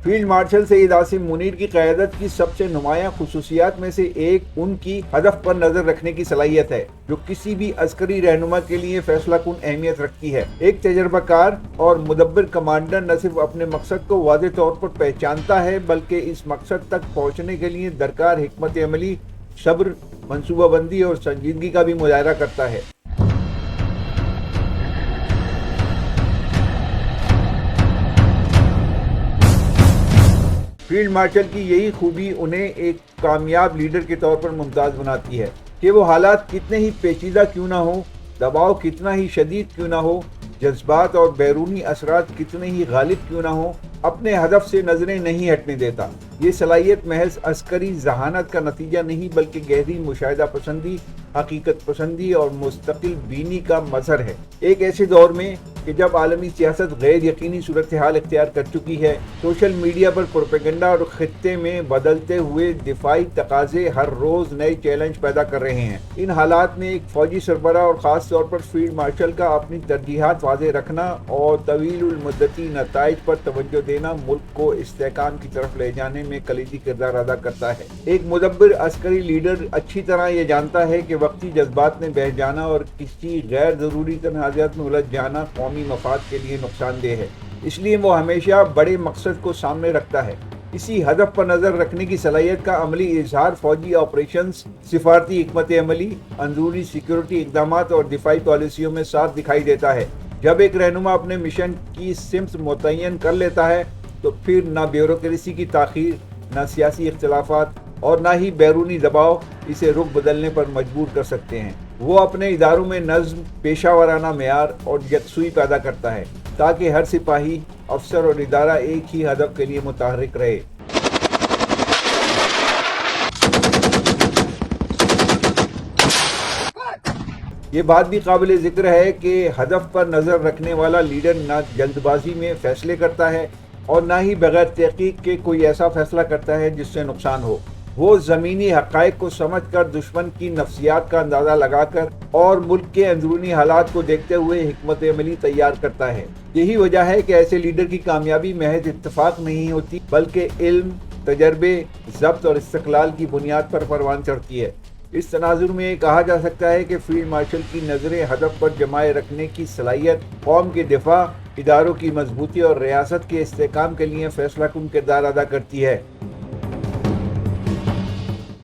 Field marshal Saeed Asim Munir की क़यादत की सबसे नुमायां खुसूसियात में से एक उनकी हदफ पर नजर रखने की सलाहियत है, जो किसी भी अस्करी रहनुमा के लिए फैसला कुन अहमियत रखती है। एक तजर्बाकार और मुदब्बिर कमांडर न सिर्फ अपने मकसद को वाज़ेह तौर पर पहचानता है, बल्कि इस मकसद तक पहुँचने के लिए दरकार हिकमत अमली, सब्र, मनसूबाबंदी और संजीदगी का भी मुजाहरा करता है। फील्ड मार्शल की यही खूबी उन्हें एक कामयाब लीडर के तौर पर मुमताज़ बनाती है कि वो हालात कितने ही पेचीदा क्यों ना हो, दबाव कितना ही शदीद क्यों ना हो, जज्बात और बैरूनी असरात कितने ही गालिब क्यों ना हो, अपने हदफ से नजरें नहीं हटने देता। ये सलाहियत महज अस्करी जहानत का नतीजा नहीं, बल्कि गहरी मुशाहिदा पसंदी, हकीकत पसंदी और मुस्तकिल बीनी का मजहर है। एक ऐसे दौर में कि जब आलमी सियासत गैर यकीनी सूरत हाल इख्तियार कर चुकी है, सोशल मीडिया पर प्रोपेगेंडा और खित्ते में बदलते हुए दिफाई तकाजे हर रोज नए चैलेंज पैदा कर रहे हैं। इन हालात में एक फौजी सरबराह और ख़ास तौर पर फील्ड मार्शल का अपनी तरजीहात वाज़ेह रखना और तवीलुल मुद्दती नताइज पर तवज्जो देना मुल्क को इस्तेहकाम की तरफ ले जाने में कलीदी किरदार अदा करता है। एक मुदब्बिर अस्करी लीडर अच्छी तरह ये जानता है कि वक्ती जज्बात में बह जाना और किसी गैर ज़रूरी तनाज़ात में उलझ जाना कौमी मफाद के लिए नुकसानदेह है। इसलिए वो हमेशा बड़े मकसद को सामने रखता है। इसी हदफ पर नजर रखने की सलाहियत का अमली इजहार फौजी ऑपरेशंस, सिफारती हिकमत अमली, अंदरूनी सिक्योरिटी इक़दामात और दिफाई पॉलिसियों में साफ दिखाई देता है। जब एक रहनुमा अपने मिशन की सिमत मुतय्यन कर लेता है, तो फिर ना ब्यूरोक्रेसी की ताख़ीर, ना सियासी इख्तिलाफात और ना ही बैरूनी दबाव इसे रुख बदलने पर मजबूर कर सकते हैं। वो अपने इदारों में नज़्म, पेशावराना मेयार और यकसुई पैदा करता है, ताकि हर सिपाही, अफसर और इदारा एक ही हदफ के लिए मुतहर्रिक रहे। ये बात भी काबिल ज़िक्र है कि हदफ पर नज़र रखने वाला लीडर ना जल्दबाजी में फैसले करता है और ना ही बगैर तहकीक के कोई ऐसा फैसला करता है जिससे नुकसान हो। वो ज़मीनी हक़ाइक़ को समझकर, दुश्मन की नफ्सियात का अंदाज़ा लगाकर और मुल्क के अंदरूनी हालात को देखते हुए हिकमत अमली तैयार करता है। यही वजह है कि ऐसे लीडर की कामयाबी महज इत्तफाक नहीं होती, बल्कि इल्म, तजर्बे, ज़ब्त और इस्तिक़लाल की बुनियाद पर परवान चढ़ती है। इस तनाजुर में कहा जा सकता है कि फील्ड मार्शल की नज़रें हदफ पर जमाए रखने की सलाहियत कौम के दिफा, इदारों की मजबूती और रियासत के इस्तेहकाम के लिए फैसला कुन किरदार अदा करती है।